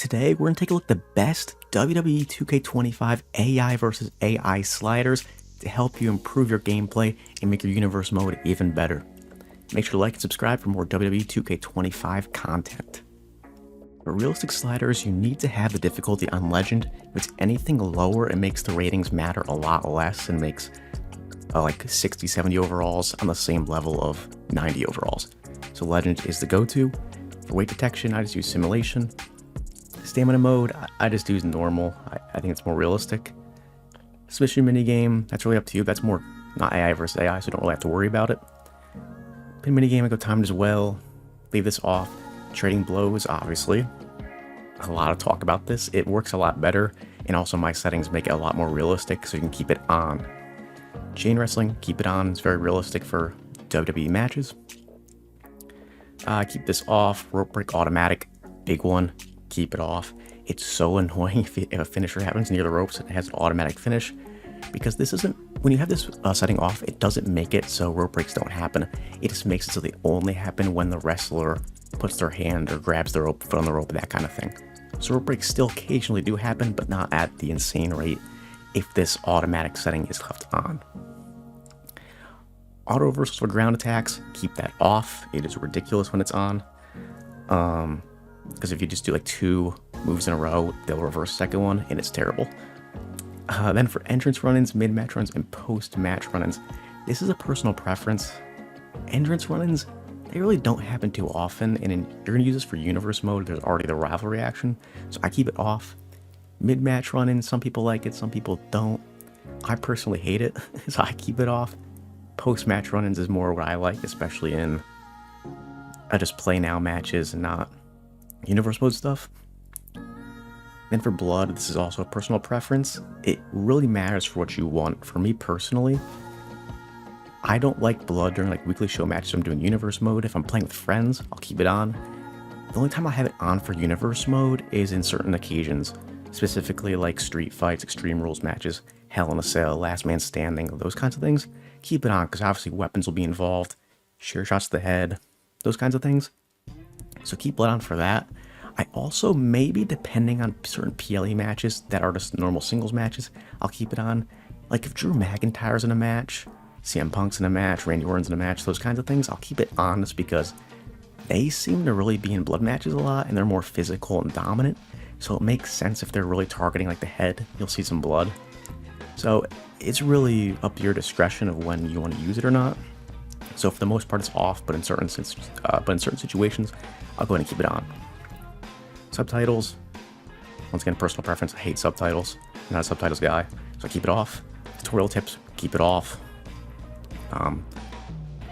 Today, we're going to take a look at the best WWE 2K25 AI versus AI sliders to help you improve your gameplay and make your universe mode even better. Make sure to like and subscribe for more WWE 2K25 content. For realistic sliders, you need to have the difficulty on Legend. If it's anything lower, it makes the ratings matter a lot less and makes like 60, 70 overalls on the same level of 90 overalls. So Legend is the go-to. For weight detection, I just use Simulation. Stamina mode, I just use normal. I think it's more realistic. Submission minigame, that's really up to you. That's more not AI versus AI, so you don't really have to worry about it. Pin minigame, I go timed as well. Leave this off. Trading blows, obviously. A lot of talk about this. It works a lot better, and also my settings make it a lot more realistic, so you can keep it on. Chain wrestling, keep it on. It's very realistic for WWE matches. Keep this off. Rope break automatic, big one. Keep it off. It's so annoying if a finisher happens near the ropes and it has an automatic finish, because this isn't, when you have this setting off, it doesn't make it so rope breaks don't happen. It just makes it so they only happen when the wrestler puts their hand or grabs the rope, foot on the rope, that kind of thing. So rope breaks still occasionally do happen, but not at the insane rate if this automatic setting is left on. Auto reversals for ground attacks, keep that off. It is ridiculous when it's on. Because if you just do like 2 moves in a row, they'll reverse the second one, and it's terrible. Then for entrance run-ins, mid-match runs, and post-match run-ins, this is a personal preference. Entrance run-ins, they really don't happen too often, and you're going to use this for universe mode. There's already the rivalry action, so I keep it off. Mid-match run-ins, some people like it, some people don't. I personally hate it, so I keep it off. Post-match run-ins is more what I like, especially in just play now matches and not universe mode stuff. Then for blood, this is also a personal preference. It really matters for what you want. For me personally, I don't like blood during like weekly show matches. I'm doing universe mode. If I'm playing with friends, I'll keep it on. The only time I have it on for universe mode is in certain occasions, specifically like street fights, extreme rules matches, Hell in a Cell, last man standing, those kinds of things. Keep it on because obviously weapons will be involved, sheer shots to the head, those kinds of things. So keep blood on for that. I also, maybe depending on certain PLE matches that are just normal singles matches, I'll keep it on. Like if Drew McIntyre's in a match, CM Punk's in a match, Randy Orton's in a match, those kinds of things, I'll keep it on just because they seem to really be in blood matches a lot and they're more physical and dominant. So it makes sense if they're really targeting like the head, you'll see some blood. So it's really up to your discretion of when you want to use it or not. So for the most part, it's off, but in certain situations, I'll go ahead and keep it on. Subtitles, once again, personal preference. I hate subtitles. I'm not a subtitles guy, so I keep it off. Tutorial tips, keep it off.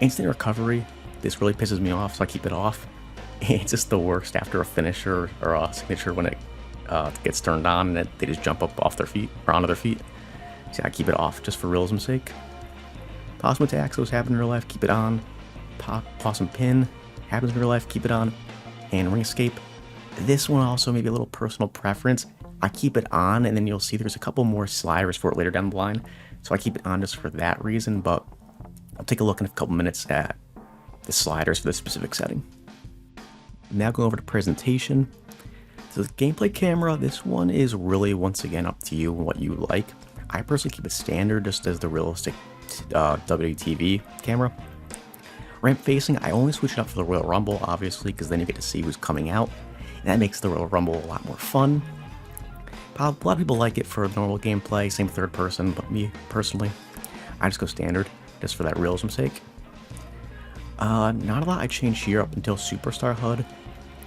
Instant recovery, this really pisses me off, so I keep it off. It's just the worst after a finisher or a signature when it gets turned on and they just jump up off their feet or onto their feet. So I keep it off just for realism's sake. Possum attacks, those happen in real life, keep it on. Possum pin, happens in real life, keep it on. And ring escape, this one also maybe a little personal preference. I keep it on, and then you'll see there's a couple more sliders for it later down the line. So I keep it on just for that reason, but I'll take a look in a couple minutes at the sliders for this specific setting. Now going over to presentation. So the gameplay camera, this one is really, once again, up to you and what you like. I personally keep it standard just as the realistic WTV camera. Ramp facing, I only switch it up for the Royal Rumble, obviously, because then you get to see who's coming out. And that makes the Royal Rumble a lot more fun. A lot of people like it for normal gameplay, same third person, but me, personally, I just go standard, just for that realism's sake. Not a lot I changed here up until Superstar HUD.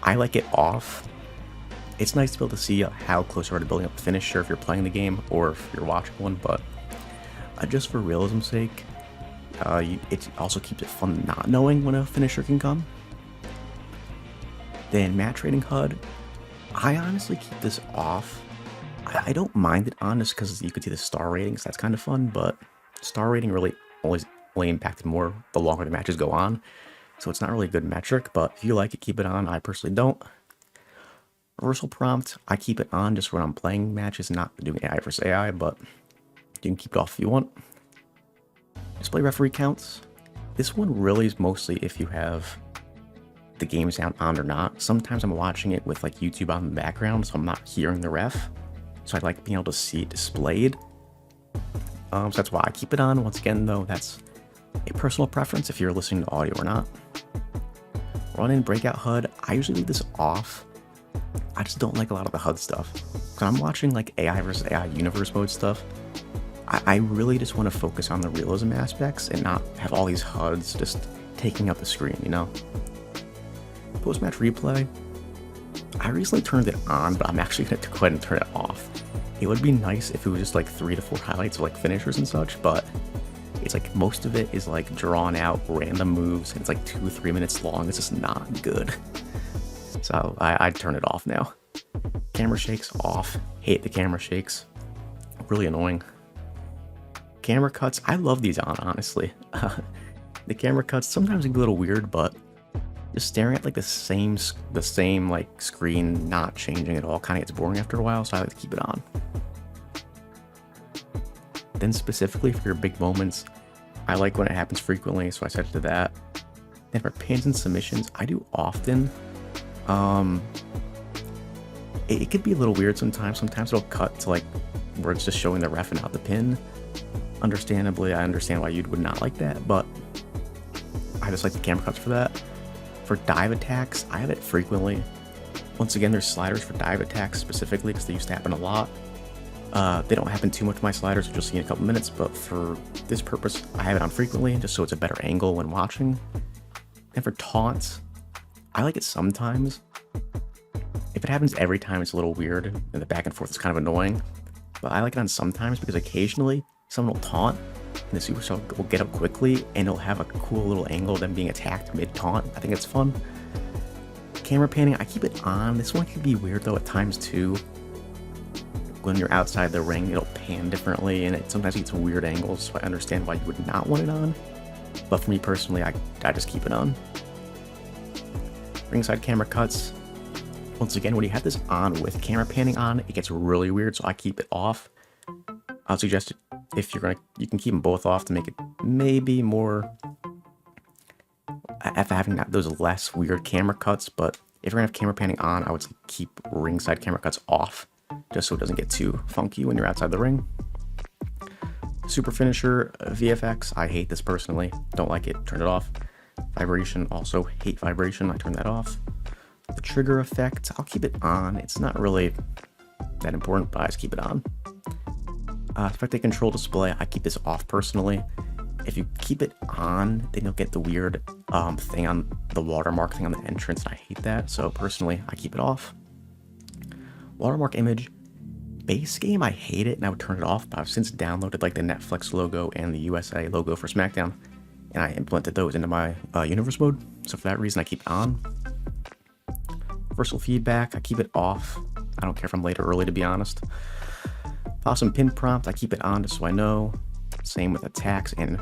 I like it off. It's nice to be able to see how close you are to building up the finisher if you're playing the game or if you're watching one, but just for realism's sake, it also keeps it fun not knowing when a finisher can come. Then match rating HUD, I honestly keep this off. I don't mind it on just because you could see the star ratings, that's kind of fun, but star rating really only impacted more the longer the matches go on, so it's not really a good metric, but if you like it, keep it on. I personally don't. Reversal prompt, I keep it on just when I'm playing matches, not doing AI versus AI, but you can keep it off if you want. Display referee counts, this one really is mostly if you have the game sound on or not. Sometimes I'm watching it with like YouTube on the background, so I'm not hearing the ref. So I like being able to see it displayed. So that's why I keep it on. Once again, though, that's a personal preference if you're listening to audio or not. Run-in breakout HUD, I usually leave this off. I just don't like a lot of the HUD stuff. When I'm watching like AI versus AI universe mode stuff, I really just want to focus on the realism aspects and not have all these HUDs just taking up the screen, you know? Post-match replay, I recently turned it on, but I'm actually going to go ahead and turn it off. It would be nice if it was just like 3 to 4 highlights of like finishers and such, but it's like most of it is like drawn out random moves, and it's like 2 or 3 minutes long. It's just not good. So I'd turn it off now. Camera shakes off. Hate the camera shakes. Really annoying. Camera cuts, I love these on, honestly. The camera cuts sometimes can be a little weird, but just staring at like the same like screen, not changing at all, kind of gets boring after a while, so I like to keep it on. Then specifically for your big moments, I like when it happens frequently, so I set it to that. And for pins and submissions, I do often. It could be a little weird sometimes. Sometimes it'll cut to like where it's just showing the ref and not the pin. Understandably, I understand why you would not like that, but I just like the camera cuts for that. For dive attacks, I have it frequently. Once again, there's sliders for dive attacks specifically because they used to happen a lot. They don't happen too much with my sliders, which you'll see in a couple minutes, but for this purpose, I have it on frequently just so it's a better angle when watching. And for taunts, I like it sometimes. If it happens every time, it's a little weird, and the back and forth is kind of annoying. But I like it on sometimes because occasionally someone will taunt, and the superstar will get up quickly, and it'll have a cool little angle of them being attacked mid-taunt. I think it's fun. Camera panning, I keep it on. This one can be weird though at times too. When you're outside the ring, it'll pan differently, and it sometimes gets weird angles, so I understand why you would not want it on. But for me personally, I just keep it on. Ringside camera cuts. Once again, when you have this on with camera panning on, it gets really weird, so I keep it off. I'll suggest if you're gonna, you can keep them both off to make it maybe more, after having those less weird camera cuts. But if you're gonna have camera panning on, I would keep ringside camera cuts off, just so it doesn't get too funky when you're outside the ring. Super finisher, VFX, I hate this personally. Don't like it, turn it off. Vibration, also hate vibration, I turn that off. The trigger effect, I'll keep it on. It's not really that important, but I just keep it on. Spectate control display, I keep this off personally. If you keep it on, then you'll get the weird thing on the watermark thing on the entrance, and I hate that. So personally, I keep it off. Watermark image, base game, I hate it, and I would turn it off, but I've since downloaded like the Netflix logo and the USA logo for SmackDown, and I implemented those into my universe mode. So for that reason, I keep it on. Reversal feedback, I keep it off. I don't care if I'm late or early, to be honest. Awesome pin prompt, I keep it on just so I know. Same with attacks and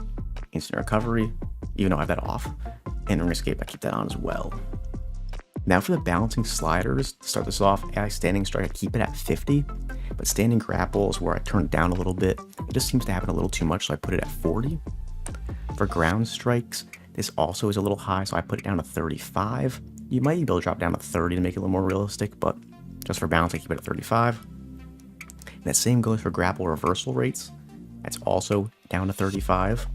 instant recovery, even though I have that off. And ring escape, I keep that on as well. Now for the balancing sliders, to start this off, AI standing strike, I keep it at 50, but standing grapple is where I turn it down a little bit. It just seems to happen a little too much, so I put it at 40. For ground strikes, this also is a little high, so I put it down to 35. You might be able to drop down to 30 to make it a little more realistic, but just for balance, I keep it at 35. And that same goes for grapple reversal rates. That's also down to 35.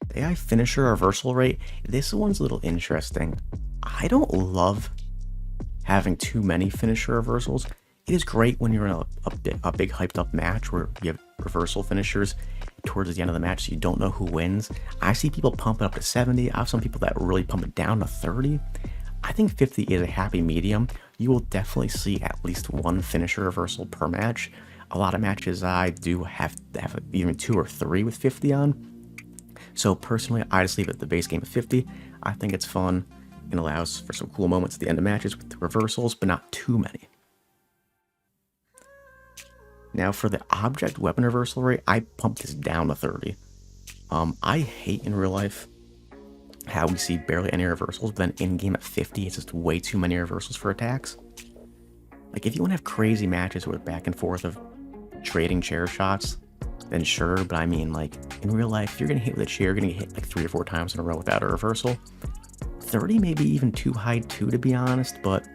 The AI finisher reversal rate, this one's a little interesting. I don't love having too many finisher reversals. It is great when you're in a big hyped up match where you have reversal finishers towards the end of the match so you don't know who wins. I see people pump it up to 70. I have some people that really pump it down to 30. I think 50 is a happy medium. You will definitely see at least one finisher reversal per match. A lot of matches I do have even 2 or 3 with 50 on. So personally, I just leave it at the base game of 50. I think it's fun and allows for some cool moments at the end of matches with the reversals, but not too many. Now for the object weapon reversal rate, I pump this down to 30. I hate in real life how we see barely any reversals, but then in-game at 50, it's just way too many reversals for attacks. Like, if you want to have crazy matches with back and forth of trading chair shots, then sure, but I mean, like, in real life, if you're going to hit with a chair, you're going to get hit like 3 or 4 times in a row without a reversal. 30 may be even too high too, to be honest, but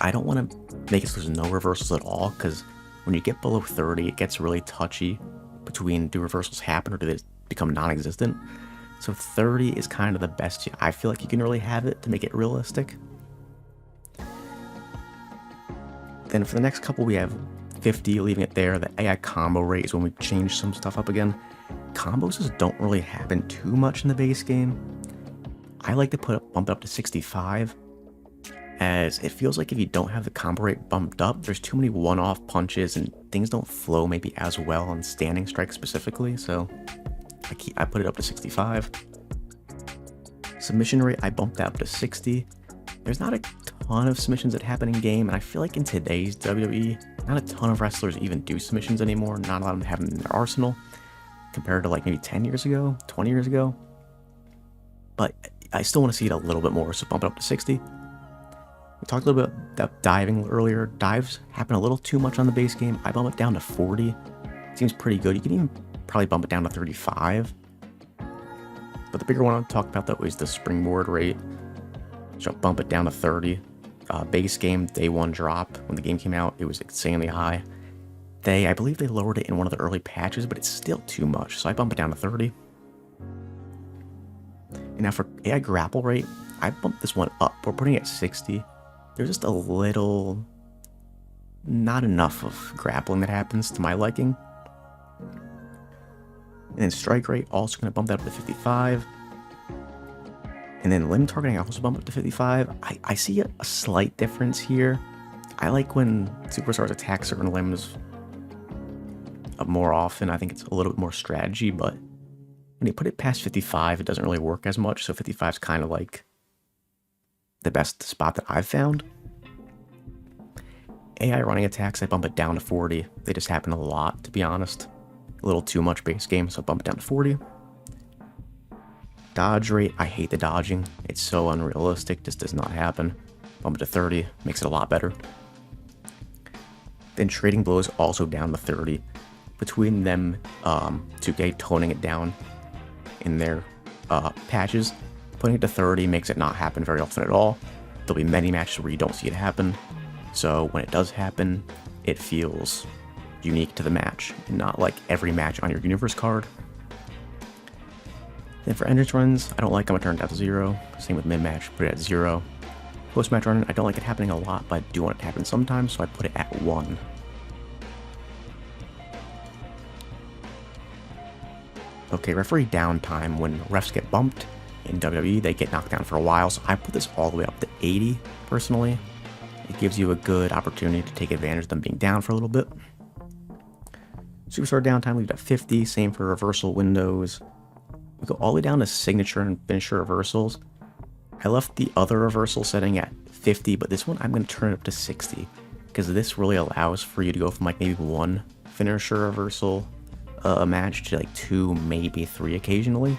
I don't want to make it so there's no reversals at all, because when you get below 30, it gets really touchy between do reversals happen or do they become non-existent. So 30 is kind of the best I feel like you can really have it to make it realistic. Then for the next couple, we have 50, leaving it there. The AI combo rate is when we change some stuff up again. Combos just don't really happen too much in the base game. I like to bump it up to 65, as it feels like if you don't have the combo rate bumped up, there's too many one-off punches and things don't flow maybe as well on standing strikes specifically, so I put it up to 65. Submission rate, I bumped that up to 60. There's not a ton of submissions that happen in game, and I feel like in today's WWE, not a ton of wrestlers even do submissions anymore. Not a lot of them have them in their arsenal, compared to like maybe 10 years ago, 20 years ago. But I still want to see it a little bit more, so bump it up to 60. We talked a little bit about diving earlier. Dives happen a little too much on the base game. I bump it down to 40. Seems pretty good. You can even probably bump it down to 35. But the bigger one I'll talk about though is the springboard rate. So I'll bump it down to 30. Base game, day one drop. When the game came out, it was insanely high. I believe they lowered it in one of the early patches, but it's still too much, so I bump it down to 30. And now for AI grapple rate, I bumped this one up. We're putting it at 60. There's just a little, not enough of grappling that happens to my liking. And then strike rate, also going to bump that up to 55. And then limb targeting, I also bump up to 55. I see a slight difference here. I like when superstars attack certain limbs more often. I think it's a little bit more strategy, but when you put it past 55, it doesn't really work as much. So 55 is kind of like the best spot that I've found. AI running attacks, I bump it down to 40. They just happen a lot, to be honest. A little too much base game, so I bump it down to 40. Dodge rate, I hate the dodging. It's so unrealistic, just does not happen. Bump it to 30, makes it a lot better. Then trading blows also down to 30. Between them, 2K toning it down in their patches, putting it to 30 makes it not happen very often at all. There'll be many matches where you don't see it happen. So when it does happen, it feels unique to the match, and not like every match on your universe card. Then for entrance runs, I don't like them, I turn it down to 0. Same with mid-match, put it at 0. Post-match run, I don't like it happening a lot, but I do want it to happen sometimes, so I put it at 1. Okay, referee downtime, when refs get bumped in WWE, they get knocked down for a while, so I put this all the way up to 80, personally. It gives you a good opportunity to take advantage of them being down for a little bit. Superstar downtime, leave it at 50, same for reversal windows. We go all the way down to signature and finisher reversals. I left the other reversal setting at 50, but this one I'm going to turn it up to 60, because this really allows for you to go from like maybe 1 finisher reversal a match to like 2, maybe 3 occasionally.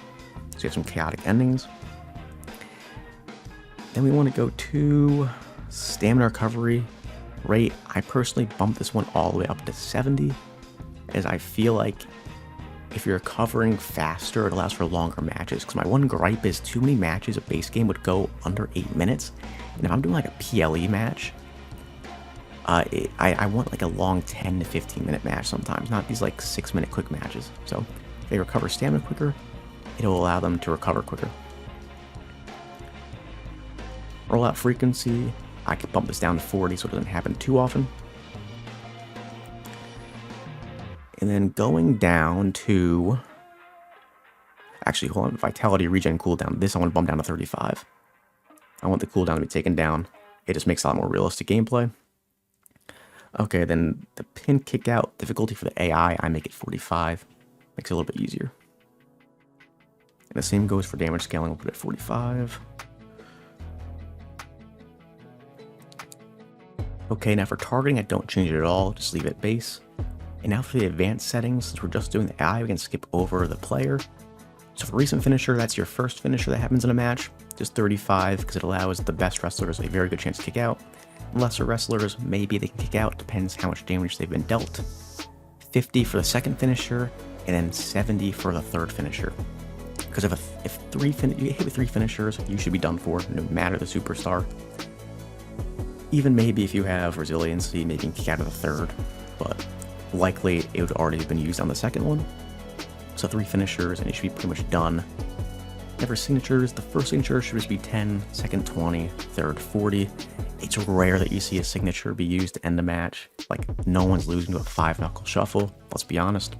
So you have some chaotic endings. Then we want to go to stamina recovery rate. I personally bumped this one all the way up to 70, as I feel like if you're recovering faster, it allows for longer matches. Because my one gripe is too many matches a base game would go under 8 minutes. And if I'm doing like a PLE match, I want like a long 10 to 15 minute match sometimes, not these like 6-minute quick matches. So if they recover stamina quicker, it'll allow them to recover quicker. Rollout frequency, I could bump this down to 40 so it doesn't happen too often. And then going down to, actually hold on, vitality, regen, cooldown. This I want to bump down to 35. I want the cooldown to be taken down. It just makes a lot more realistic gameplay. Okay, then the pin kick out difficulty for the AI, I make it 45. Makes it a little bit easier. And the same goes for damage scaling, we'll put it at 45. Okay, now for targeting, I don't change it at all, just leave it at base. And now for the advanced settings, since we're just doing the AI, we can skip over the player. So for recent finisher, that's your first finisher that happens in a match. Just 35, because it allows the best wrestlers a very good chance to kick out. Lesser wrestlers, maybe they can kick out, depends how much damage they've been dealt. 50 for the second finisher, and then 70 for the third finisher. Because if you hit with 3 finishers, you should be done for, no matter the superstar. Even maybe if you have resiliency, maybe you can kick out of the 3rd, but likely it would already have been used on the 2nd one. So 3 finishers and you should be pretty much done. Never signatures, the first signature should just be 10, second 20, third 40. It's rare that you see a signature be used to end a match. Like, no one's losing to a 5-knuckle shuffle, let's be honest.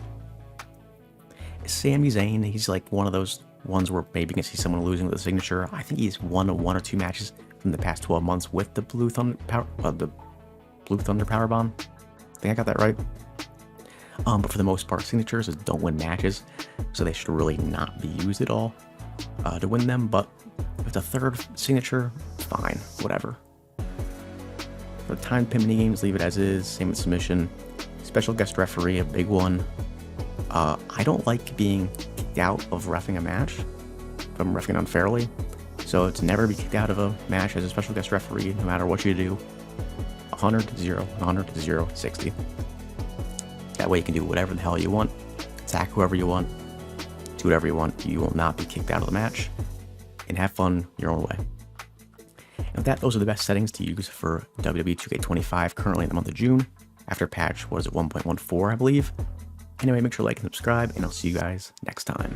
Sami Zayn, he's like one of those ones where maybe you can see someone losing with a signature. I think he's won 1 or 2 matches from the past 12 months with the Blue Thunder Powerbomb. I think I got that right. But for the most part, signatures don't win matches, so they should really not be used at all to win them. But if the 3rd signature, fine, whatever. For the timed pin mini games, leave it as is. Same with submission. Special guest referee, a big one. I don't like being kicked out of reffing a match if I'm reffing unfairly. So to never be kicked out of a match as a special guest referee, no matter what you do. 100 to 0, 100 to 0, 60. That way you can do whatever the hell you want, attack whoever you want, do whatever you want. You will not be kicked out of the match, and have fun your own way. And with that, those are the best settings to use for WWE 2K25 currently in the month of June, after patch, 1.14, I believe. Anyway, make sure to like and subscribe, and I'll see you guys next time.